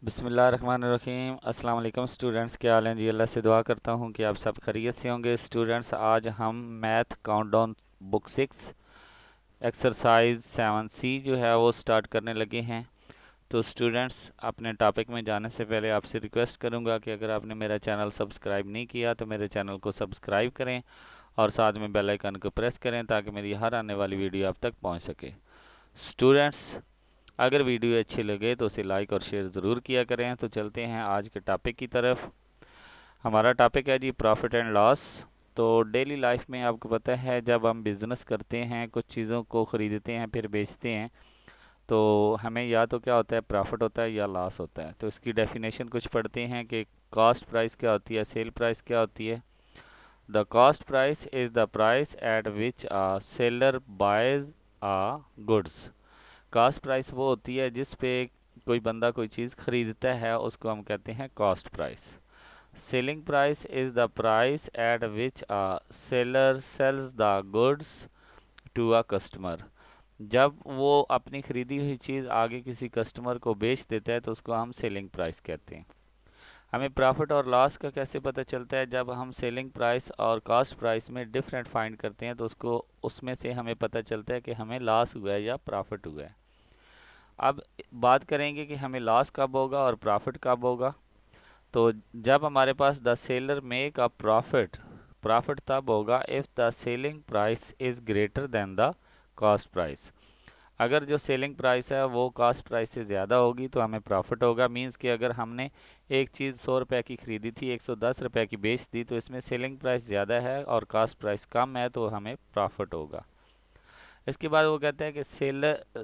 बिस्मिल्लाहिर्रहमानिर्रहीम। अस्सलाम वालेकुम स्टूडेंट्स, क्या हाल हैं जी। अल्लाह से दुआ करता हूँ कि आप सब खैरियत से होंगे। स्टूडेंट्स, आज हम math countdown book 6 exercise 7C जो है वो स्टार्ट करने लगे हैं। तो स्टूडेंट्स, अपने टॉपिक में जाने से पहले आपसे रिक्वेस्ट करूँगा कि अगर आपने मेरा चैनल सब्सक्राइब नहीं किया तो मेरे चैनल को सब्सक्राइब करें और साथ में बेल आइकन को प्रेस करें ताकि मेरी हर आने वाली वीडियो आप तक पहुँच सके। स्टूडेंट्स, अगर वीडियो अच्छी लगे तो उसे लाइक और शेयर ज़रूर किया करें। तो चलते हैं आज के टॉपिक की तरफ। हमारा टॉपिक है जी प्रॉफिट एंड लॉस। तो डेली लाइफ में आपको पता है, जब हम बिज़नेस करते हैं, कुछ चीज़ों को ख़रीदते हैं फिर बेचते हैं, तो हमें या तो क्या होता है, प्रॉफिट होता है या लॉस होता है। तो इसकी डेफिनेशन कुछ पढ़ते हैं कि कॉस्ट प्राइस क्या होती है, सेल प्राइस क्या होती है। The cost price is the price at which a seller boys a goods. Cost price वो होती है जिस पे कोई बंदा कोई चीज़ खरीदता है, उसको हम कहते हैं cost price. Selling price is the price at which a seller sells the goods to a customer. जब वो अपनी खरीदी हुई चीज़ आगे किसी कस्टमर को बेच देता है तो उसको हम सेलिंग प्राइस कहते हैं। हमें प्रॉफिट और लॉस का कैसे पता चलता है? जब हम सेलिंग प्राइस और कॉस्ट प्राइस में डिफरेंट फाइंड करते हैं तो उसको उसमें से हमें पता चलता है कि हमें लॉस हुआ है या प्रॉफिट हुआ है। अब बात करेंगे कि हमें लॉस कब होगा और प्रॉफिट कब होगा। तो जब हमारे पास the seller make a profit, profit तब होगा if the selling price is greater than the cost price. अगर जो सेलिंग प्राइस है वो कॉस्ट प्राइस से ज़्यादा होगी तो हमें प्रॉफिट होगा। मींस कि अगर हमने एक चीज़ 100 रुपये की खरीदी थी, 110 रुपये की बेच दी, तो इसमें सेलिंग प्राइस ज़्यादा है और कॉस्ट प्राइस कम है, तो हमें प्रॉफिट होगा। इसके बाद वो कहते हैं कि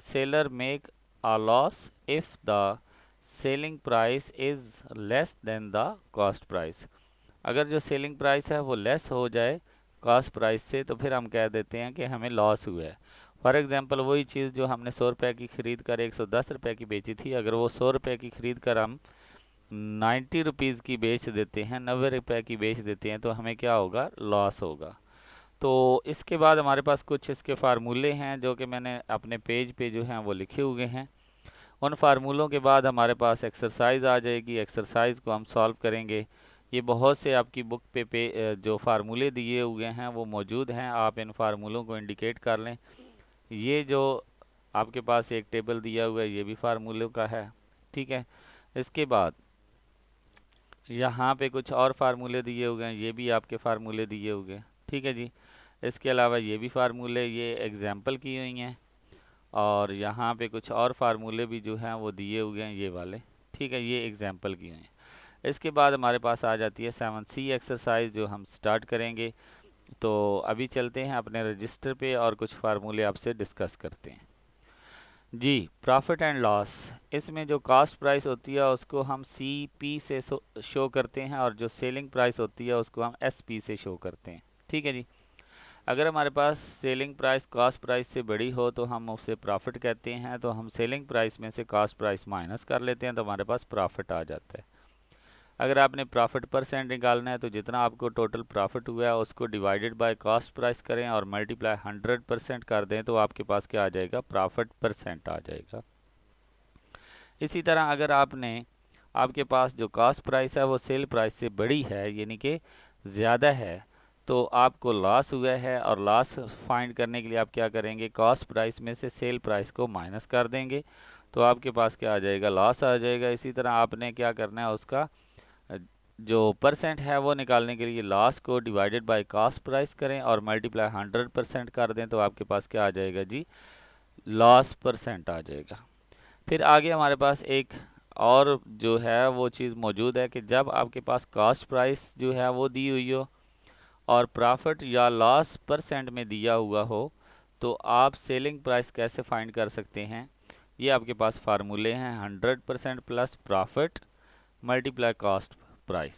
seller make a loss if the selling price is less than the cost price. अगर जो सेलिंग प्राइस है वो लेस हो जाए कॉस्ट प्राइस से तो फिर हम कह देते हैं कि हमें लॉस हुआ है। फॉर एग्जांपल, वही चीज़ जो हमने 100 रुपये की खरीद कर 110 रुपये की बेची थी, अगर वो 100 रुपये की खरीद कर हम 90 रुपीज़ की बेच देते हैं, 90 रुपये की बेच देते हैं, तो हमें क्या होगा? लॉस होगा। तो इसके बाद हमारे पास कुछ इसके फार्मूले हैं जो कि मैंने अपने पेज पे जो हैं वो लिखे हुए हैं। उन फार्मूलों के बाद हमारे पास एक्सरसाइज आ जाएगी। एक्सरसाइज को हम सॉल्व करेंगे। ये बहुत से आपकी बुक पे जो फार्मूले दिए हुए हैं वो मौजूद हैं। आप इन फार्मूलों को इंडिकेट कर लें। ये जो आपके पास एक टेबल दिया हुआ है ये भी फार्मूलों का है, ठीक है। इसके बाद यहाँ पे कुछ और फार्मूले दिए हुए हैं, ये भी आपके फार्मूले दिए हुए हैं, ठीक है जी। इसके अलावा ये भी फार्मूले, ये एग्जाम्पल की हुई हैं, और यहाँ पे कुछ और फार्मूले भी जो हैं वो दिए हुए हैं, ये वाले, ठीक है, ये एग्जाम्पल की हुई हैं। इसके बाद हमारे पास आ जाती है 7C एक्सरसाइज जो हम स्टार्ट करेंगे। तो अभी चलते हैं अपने रजिस्टर पे और कुछ फार्मूले आपसे डिस्कस करते हैं जी। प्रॉफिट एंड लॉस, इसमें जो कॉस्ट प्राइस होती है उसको हम CP से शो करते हैं और जो सेलिंग प्राइस होती है उसको हम SP से शो करते हैं, ठीक है जी। अगर हमारे पास सेलिंग प्राइस कॉस्ट प्राइस से बड़ी हो तो हम उसे प्रॉफिट कहते हैं। तो हम सेलिंग प्राइस में से कॉस्ट प्राइस माइनस कर लेते हैं तो हमारे पास प्रॉफिट आ जाता है। अगर आपने प्रॉफिट परसेंट निकालना है तो जितना आपको टोटल प्रॉफिट हुआ है उसको डिवाइडेड बाय कॉस्ट प्राइस करें और मल्टीप्लाई 100% कर दें तो आपके पास क्या आ जाएगा? प्रॉफिट परसेंट आ जाएगा। इसी तरह अगर आपके पास जो कॉस्ट प्राइस है वो सेल प्राइस से बड़ी है, यानी कि ज़्यादा है, तो आपको लॉस हुआ है। और लॉस फाइंड करने के लिए आप क्या करेंगे? कॉस्ट प्राइस में से सेल प्राइस को माइनस कर देंगे तो आपके पास क्या आ जाएगा? लॉस आ जाएगा। इसी तरह आपने क्या करना है, उसका जो परसेंट है वो निकालने के लिए लॉस को डिवाइडेड बाय कॉस्ट प्राइस करें और मल्टीप्लाई 100% कर दें तो आपके पास क्या आ जाएगा जी? लॉस परसेंट आ जाएगा। फिर आगे हमारे पास एक और जो है वो चीज़ मौजूद है कि जब आपके पास कॉस्ट प्राइस जो है वो दी हुई हो और प्रॉफिट या लॉस परसेंट में दिया हुआ हो तो आप सेलिंग प्राइस कैसे फाइंड कर सकते हैं? ये आपके पास फार्मूले हैं। 100% plus profit multiply cost price.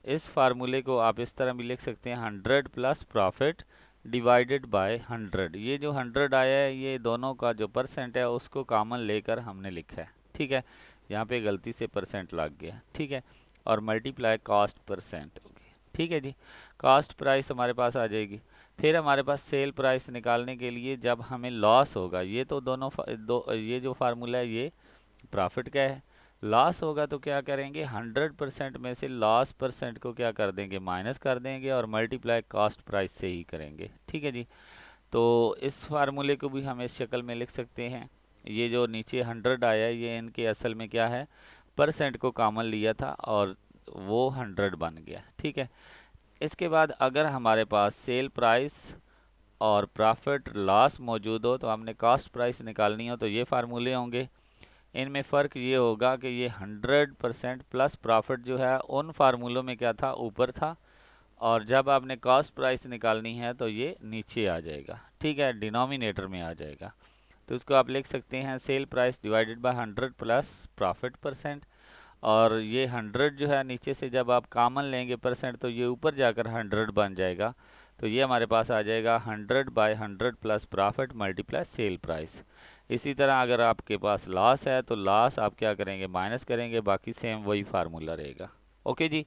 इस फार्मूले को आप इस तरह भी लिख सकते हैं, 100 प्लस प्रॉफिट डिवाइडेड बाय 100। ये जो 100 आया है ये दोनों का जो परसेंट है उसको कॉमन लेकर हमने लिखा है, ठीक है। यहाँ पे गलती से परसेंट लग गया, ठीक है। और मल्टीप्लाई कॉस्ट परसेंट होगी, ठीक है जी। कॉस्ट प्राइस हमारे पास आ जाएगी। फिर हमारे पास सेल प्राइस निकालने के लिए जब हमें लॉस होगा, ये तो ये जो फार्मूला है ये प्रॉफिट का है। लॉस होगा तो क्या करेंगे, 100% में से लॉस परसेंट को क्या कर देंगे, माइनस कर देंगे और मल्टीप्लाई कॉस्ट प्राइस से ही करेंगे। ठीक है जी। तो इस फार्मूले को भी हम इस शक्ल में लिख सकते हैं। ये जो नीचे 100 आया है ये इनके असल में क्या है, परसेंट को कॉमन लिया था और वो 100 बन गया। ठीक है। इसके बाद अगर हमारे पास सेल प्राइस और प्रॉफिट लॉस मौजूद हो तो हमने कॉस्ट प्राइस निकालनी हो तो ये फार्मूले होंगे। इनमें फ़र्क ये होगा कि ये 100% प्लस प्रॉफिट जो है उन फार्मूलों में क्या था, ऊपर था, और जब आपने कॉस्ट प्राइस निकालनी है तो ये नीचे आ जाएगा। ठीक है, डिनोमिनेटर में आ जाएगा। तो इसको आप लिख सकते हैं sale price divided by 100 plus profit percent, और ये 100 जो है नीचे से जब आप कॉमन लेंगे परसेंट तो ये ऊपर जाकर 100 बन जाएगा। तो ये हमारे पास आ जाएगा 100/100 plus profit multiply sale price. इसी तरह अगर आपके पास लॉस है तो लॉस आप क्या करेंगे, माइनस करेंगे, बाकी सेम वही फार्मूला रहेगा। ओके जी।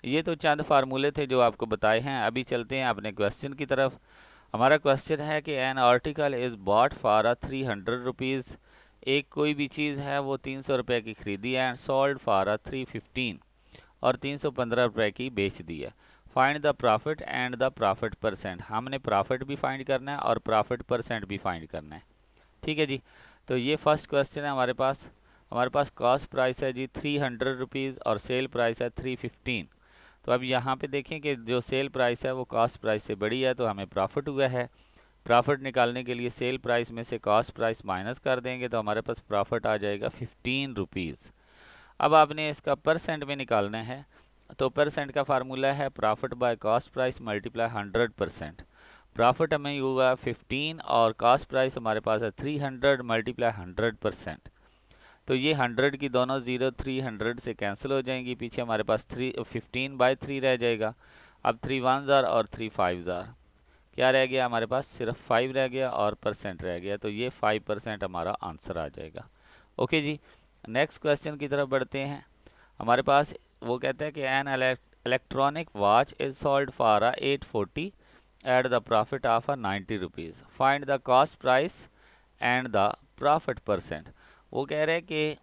ये तो चंद फार्मूले थे जो आपको बताए हैं। अभी चलते हैं अपने क्वेश्चन की तरफ। हमारा क्वेश्चन है कि an article is bought for a 300 rupees. एक कोई भी चीज़ है वो 300 रुपये की खरीदी है, एंड सोल्ड फॉर a 315, और 315 रुपये की बेच दी है। Find the profit and the profit percent. हमने प्रॉफिट भी फाइंड करना है और प्रॉफिट परसेंट भी फाइंड करना है। ठीक है जी। तो ये फर्स्ट क्वेश्चन है हमारे पास कॉस्ट प्राइस है जी 300 रुपीज़ और सेल प्राइस है 315। तो अब यहाँ पे देखें कि जो सेल प्राइस है वो कॉस्ट प्राइस से बड़ी है तो हमें प्रॉफिट हुआ है। प्रॉफिट निकालने के लिए सेल प्राइस में से कॉस्ट प्राइस माइनस कर देंगे तो हमारे पास प्रॉफिट आ जाएगा 15 रुपीज़। अब आपने इसका परसेंट में निकालना है तो परसेंट का फार्मूला है profit by cost price multiply 100%। Profit हमें हुआ 15 और कॉस्ट प्राइस हमारे पास है 300 मल्टीप्लाई 100%। तो ये 100 की दोनों ज़ीरो 300 से कैंसिल हो जाएंगी, पीछे हमारे पास 15/3 रह जाएगा। अब 3 1 ज़ार और 3 5 ज़ार, क्या रह गया हमारे पास, सिर्फ 5 रह गया और परसेंट रह गया, तो ये 5% हमारा आंसर आ जाएगा। ओके जी। नेक्स्ट क्वेश्चन की तरफ बढ़ते हैं। हमारे पास वो कहता है कि an electronic watch is sold for a 840 at the profit of a 90 rupees. Find the cost price and the profit percent. वो कह रहे हैं कि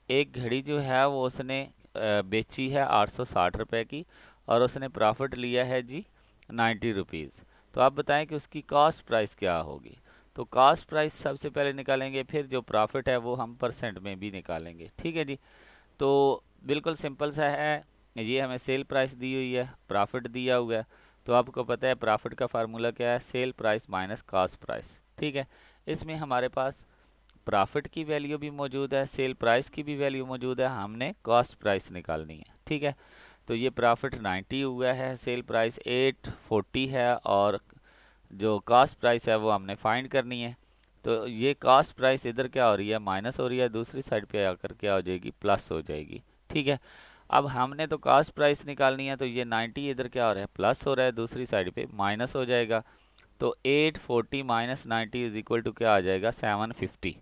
एक घड़ी जो है वो उसने बेची है 860 रुपये की और उसने प्रॉफिट लिया है जी 90 रुपीज़। तो आप बताएं कि उसकी कॉस्ट प्राइस क्या होगी। तो कॉस्ट प्राइस सबसे पहले निकालेंगे, फिर जो प्रॉफिट है वो हम परसेंट में भी निकालेंगे। ठीक है जी। तो बिल्कुल सिंपल सा है। ये हमें सेल प्राइस दी हुई है, प्रॉफिट दिया हुआ है, तो आपको पता है प्रॉफिट का फार्मूला क्या है, sale price minus cost price. ठीक है। इसमें हमारे पास प्रॉफिट की वैल्यू भी मौजूद है, सेल प्राइस की भी वैल्यू मौजूद है, हमने कॉस्ट प्राइस निकालनी है। ठीक है। तो ये प्रॉफिट 90 हुआ है, सेल प्राइस 840 है और जो कॉस्ट प्राइस है वो हमने फाइंड करनी है। तो ये कॉस्ट प्राइस इधर क्या हो रही है, माइनस हो रही है, दूसरी साइड पे आकर क्या हो जाएगी, प्लस हो जाएगी। ठीक है। अब हमने तो कॉस्ट प्राइस निकालनी है तो ये 90 इधर क्या हो रहा है, प्लस हो रहा है, दूसरी साइड पे माइनस हो जाएगा। तो 840 माइनस 90 इज इक्वल टू क्या आ जाएगा, 750।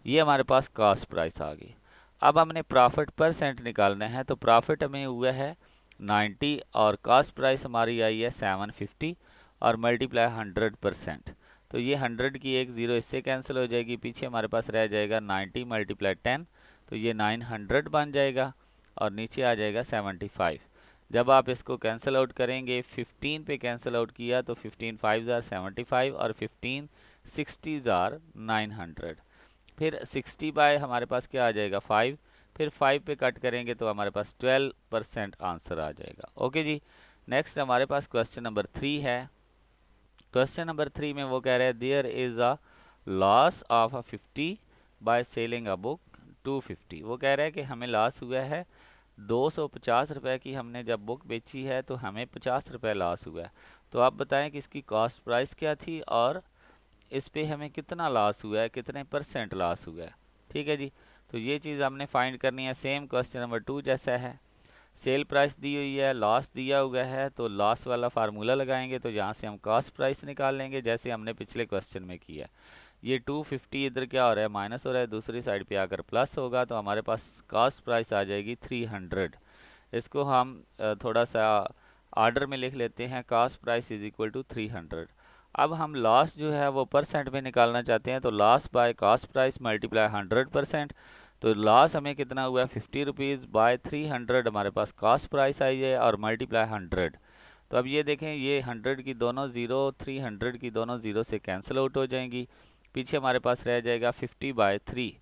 ये हमारे पास कॉस्ट प्राइस आ गई। अब हमने प्रॉफिट परसेंट निकालना है तो प्रॉफिट हमें हुआ है 90 और कॉस्ट प्राइस हमारी आई है 750 और मल्टीप्लाई 100%। तो ये 100 की एक ज़ीरो इससे कैंसिल हो जाएगी, पीछे हमारे पास रह जाएगा 90 मल्टीप्लाई 10, तो ये 900 बन जाएगा और नीचे आ जाएगा 75। जब आप इसको कैंसिल आउट करेंगे 15 पे कैंसिल आउट किया तो 15 5 ज़ार 75 और 15 60 ज़ार 900। फिर 60 बाय हमारे पास क्या आ जाएगा 5, फिर 5 पे कट करेंगे तो हमारे पास 12% आंसर आ जाएगा। ओके जी। नेक्स्ट हमारे पास क्वेश्चन नंबर 3 है। क्वेश्चन नंबर 3 में वो कह रहे हैं there is a loss of a 50 by selling a book 250। वो कह रहे हैं कि हमें लॉस हुआ है 250 रुपये की, हमने जब बुक बेची है तो हमें 50 रुपये लॉस हुआ है। तो आप बताएं कि इसकी कॉस्ट प्राइस क्या थी और इस पे हमें कितना लॉस हुआ है, कितने परसेंट लॉस हुआ है। ठीक है जी। तो ये चीज़ हमने फाइंड करनी है, सेम क्वेश्चन नंबर 2 जैसा है। सेल प्राइस दी हुई है, लॉस दिया हुआ है, तो लॉस वाला फार्मूला लगाएंगे तो यहाँ से हम कॉस्ट प्राइस निकाल लेंगे जैसे हमने पिछले क्वेश्चन में किया। ये 250 इधर क्या हो रहा है, माइनस हो रहा है, दूसरी साइड पे आकर प्लस होगा तो हमारे पास कॉस्ट प्राइस आ जाएगी 300। इसको हम थोड़ा सा ऑर्डर में लिख लेते हैं, cost price is equal to 300। अब हम लॉस जो है वो परसेंट में निकालना चाहते हैं तो loss by cost price multiply 100%। तो लॉस हमें कितना हुआ है 50 रुपीज़ बाय 300 हमारे पास कॉस्ट प्राइस आई है और मल्टीप्लाई 100। तो अब ये देखें ये 100 की दोनों ज़ीरो 300 की दोनों ज़ीरो से कैंसिल आउट हो जाएंगी। पीछे हमारे पास रह जाएगा 50/3।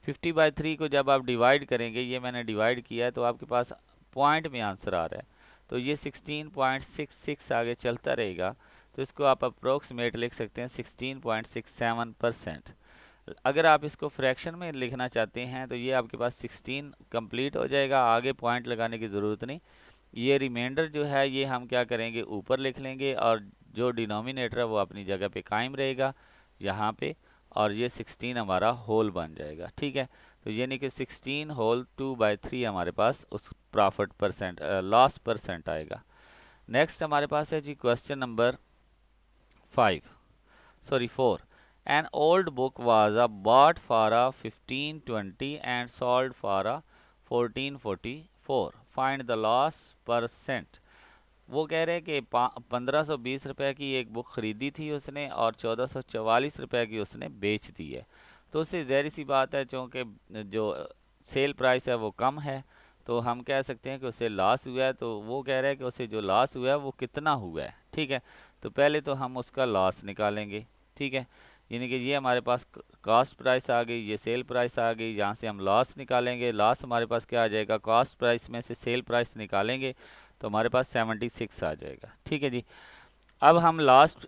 50/3 को जब आप डिवाइड करेंगे, ये मैंने डिवाइड किया है तो आपके पास पॉइंट में आंसर आ रहा है, तो ये 16.66 आगे चलता रहेगा। तो इसको आप अप्रोक्सीमेट लिख सकते हैं 16.67%। अगर आप इसको फ्रैक्शन में लिखना चाहते हैं तो ये आपके पास 16 कंप्लीट हो जाएगा, आगे पॉइंट लगाने की ज़रूरत नहीं। ये रिमाइंडर जो है ये हम क्या करेंगे ऊपर लिख लेंगे और जो डिनोमिनेटर है वो अपनी जगह पे कायम रहेगा यहाँ पे, और ये 16 हमारा होल बन जाएगा। ठीक है, तो यानी कि 16 होल 2/3 हमारे पास उस प्रॉफिट परसेंट लॉस परसेंट आएगा। नेक्स्ट हमारे पास है जी question number 4। An old book was bought for 1520 and sold for 1444. Find the loss percent. वो कह रहे हैं कि 1520 रुपए की एक बुक ख़रीदी थी उसने और 1444 रुपए की उसने बेच दी है। तो उससे ज़ाहिर सी बात है, चूँकि जो सेल प्राइस है वो कम है, तो हम कह सकते हैं कि उसे लॉस हुआ है। तो वो कह रहा है कि उसे जो लॉस हुआ है वो कितना हुआ है। ठीक है, तो पहले तो हम उसका लॉस निकालेंगे। ठीक है, यानी कि ये हमारे पास कॉस्ट प्राइस आ गई, ये सेल प्राइस आ गई, यहाँ से हम लॉस निकालेंगे। लॉस हमारे पास क्या आ जाएगा, कॉस्ट प्राइस में से सेल प्राइस निकालेंगे तो हमारे पास 76 आ जाएगा। ठीक है जी, अब हम लास्ट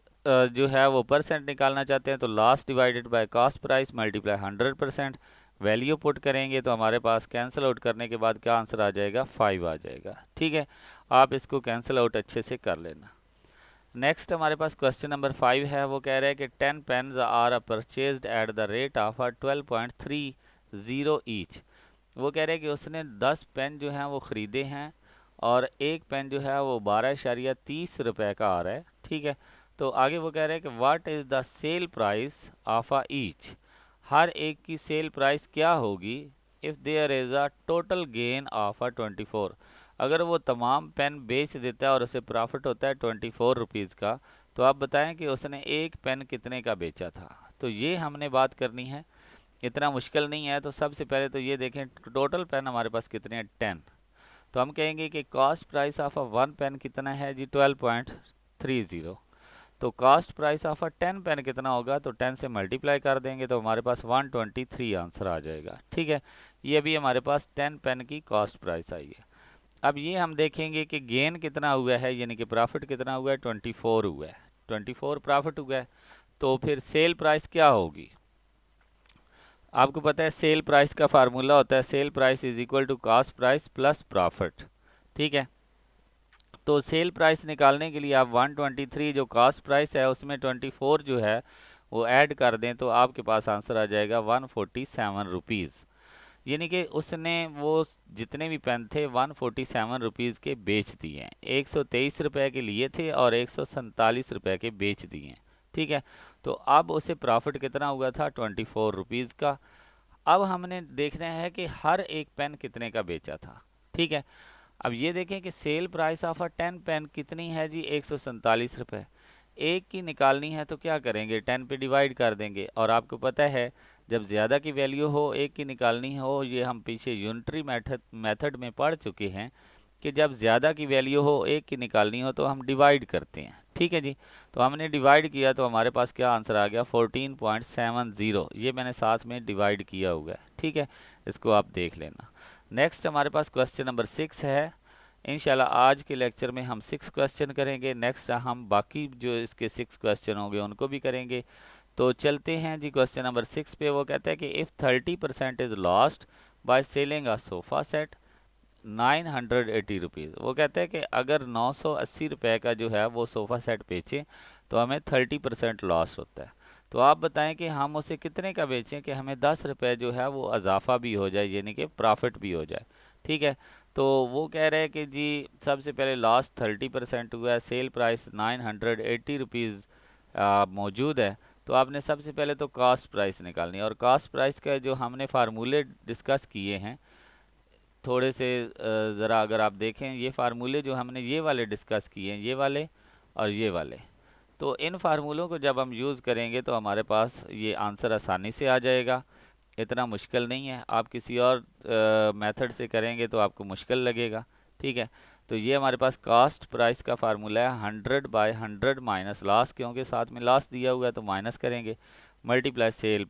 जो है वो परसेंट निकालना चाहते हैं, तो last divided by cost price multiply 100%। Value put करेंगे तो हमारे पास कैंसिल आउट करने के बाद क्या आंसर आ जाएगा 5 आ जाएगा। ठीक है, आप इसको कैंसिल आउट अच्छे से कर लेना। नेक्स्ट हमारे पास क्वेश्चन नंबर 5 है, वो कह रहा है कि 10 pens are purchased at the rate of 12.30 each. वो कह रहे हैं कि उसने 10 पेन जो हैं वो ख़रीदे हैं और एक पेन जो है वो 12.30 रुपए का आ रहा है। ठीक है, तो आगे वो कह रहे हैं कि what is the sale price of each. हर एक की सेल प्राइस क्या होगी if there is a total gain of 24। अगर वो तमाम पेन बेच देता है और उसे प्रॉफिट होता है 24 रुपीज़ का, तो आप बताएं कि उसने एक पेन कितने का बेचा था। तो ये हमने बात करनी है, इतना मुश्किल नहीं है। तो सबसे पहले तो ये देखें टोटल पेन हमारे पास कितने हैं 10। तो हम कहेंगे कि cost price of one pen कितना है जी 12.30। तो कॉस्ट प्राइस ऑफ 10 पेन कितना होगा, तो 10 से मल्टीप्लाई कर देंगे तो हमारे पास 123 आंसर आ जाएगा। ठीक है, ये भी हमारे पास 10 पेन की कॉस्ट प्राइस आई है। अब ये हम देखेंगे कि गेन कितना हुआ है, यानी कि प्रॉफिट कितना हुआ है 24 हुआ है, 24 प्रॉफिट हुआ है। तो फिर सेल प्राइस क्या होगी, आपको पता है सेल प्राइस का फार्मूला होता है sale price is equal to cost price plus profit. ठीक है, तो सेल प्राइस निकालने के लिए आप 123 जो कॉस्ट प्राइस है उसमें 24 जो है वो ऐड कर दें तो आपके पास आंसर आ जाएगा 147 रुपीज़। यानी कि उसने वो जितने भी पेन थे 147 रुपीज़ के बेच दिए हैं, 123 रुपये के लिए थे और 147 रुपये के बेच दिए हैं। ठीक है, तो अब उसे प्रॉफिट कितना हुआ था 24 रुपीज़ का। अब हमने देखना है कि हर एक पेन कितने का बेचा था। ठीक है, अब ये देखें कि सेल प्राइस ऑफ 10 पेन कितनी है जी 147 रुपये। एक की निकालनी है तो क्या करेंगे 10 पे डिवाइड कर देंगे, और आपको पता है जब ज़्यादा की वैल्यू हो एक की निकालनी हो, ये हम पीछे यूनिटरी मेथड में पढ़ चुके हैं कि जब ज़्यादा की वैल्यू हो एक की निकालनी हो तो हम डिवाइड करते हैं। ठीक है जी, तो हमने डिवाइड किया तो हमारे पास क्या आंसर आ गया 14.70। ये मैंने साथ में डिवाइड किया हुआ है। ठीक है, इसको आप देख लेना। नेक्स्ट हमारे पास क्वेश्चन नंबर 6 है। इंशाल्लाह आज के लेक्चर में हम 6 क्वेश्चन करेंगे, नेक्स्ट हम बाकी जो इसके 6 क्वेश्चन होंगे उनको भी करेंगे। तो चलते हैं जी क्वेश्चन नंबर 6 पे। वो कहता है कि if 30% is lost by selling a sofa set 980 rupees. वो कहते हैं कि अगर 980 रुपये का जो है वो सोफ़ा सेट बेचें तो हमें 30% लॉस होता है। तो आप बताएं कि हम उसे कितने का बेचें कि हमें 10 रुपये जो है वो इजाफा भी हो जाए, यानी कि प्रॉफिट भी हो जाए। ठीक है, तो वो कह रहे हैं कि जी सबसे पहले लॉस 30% हुआ है, सेल प्राइस 980 रुपीज़ मौजूद है। तो आपने सबसे पहले तो कॉस्ट प्राइस निकालनी है, और कॉस्ट प्राइस का जो हमने फार्मूले डिस्कस किए हैं थोड़े से ज़रा अगर आप देखें ये फार्मूले जो हमने ये वाले डिस्कस किए हैं, ये वाले और ये वाले, तो इन फार्मूलों को जब हम यूज़ करेंगे तो हमारे पास ये आंसर आसानी से आ जाएगा। इतना मुश्किल नहीं है। आप किसी और मेथड से करेंगे तो आपको मुश्किल लगेगा। ठीक है, तो ये हमारे पास कास्ट प्राइस का फार्मूला है 100/100 माइनस लास्ट, क्योंकि साथ में लास्ट दिया हुआ है तो माइनस करेंगे, मल्टीप्लाई सेल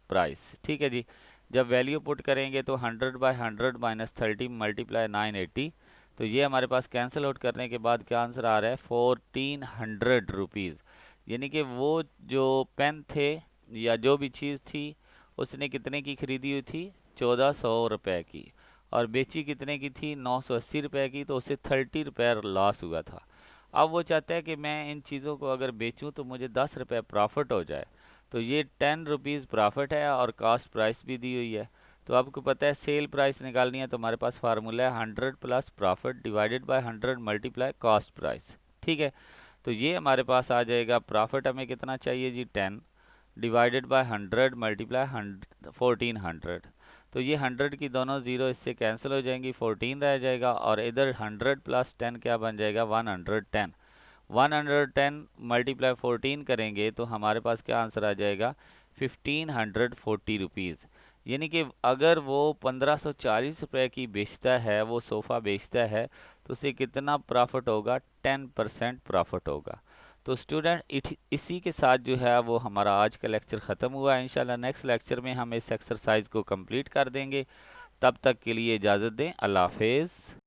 प्राइस। ठीक है जी, जब वैल्यू पुट करेंगे तो 100/100 माइनस 30 मल्टीप्लाई 980, तो ये हमारे पास कैंसिल आउट करने के बाद क्या आंसर आ रहा है 1400 रुपीज़। यानी कि वो जो पेन थे या जो भी चीज़ थी उसने कितने की ख़रीदी हुई थी, 1400 रुपये की, और बेची कितने की थी, 980 रुपये की, तो उसे 30 रुपये लॉस हुआ था। अब वो चाहता है कि मैं इन चीज़ों को अगर बेचूं तो मुझे 10 रुपये प्रॉफिट हो जाए, तो ये 10 रुपीज़ प्रॉफिट है और कास्ट प्राइस भी दी हुई है। तो आपको पता है सेल प्राइस निकालनी है, तो हमारे पास फार्मूला है 100 plus profit divided by 100 multiply cost price. ठीक है, तो ये हमारे पास आ जाएगा, प्रॉफिट हमें कितना चाहिए जी 10 डिवाइडेड बाय 100 मल्टीप्लाई 1400। तो ये 100 की दोनों ज़ीरो इससे कैंसिल हो जाएंगी, 14 रह जाएगा, और इधर 100 प्लस 10 क्या बन जाएगा 110। 110 मल्टीप्लाई 14 करेंगे तो हमारे पास क्या आंसर आ जाएगा 1540 रुपीज़। यानी कि अगर वो 1540 रुपये की बेचता है, वो सोफ़ा बेचता है, तो उसे कितना प्रॉफिट होगा, 10% प्रॉफिट होगा। तो स्टूडेंट इसी के साथ जो है वो हमारा आज का लेक्चर ख़त्म हुआ है। इंशाल्लाह नेक्स्ट लेक्चर में हम इस एक्सरसाइज को कंप्लीट कर देंगे। तब तक के लिए इजाज़त दें, अल्लाह हाफिज़।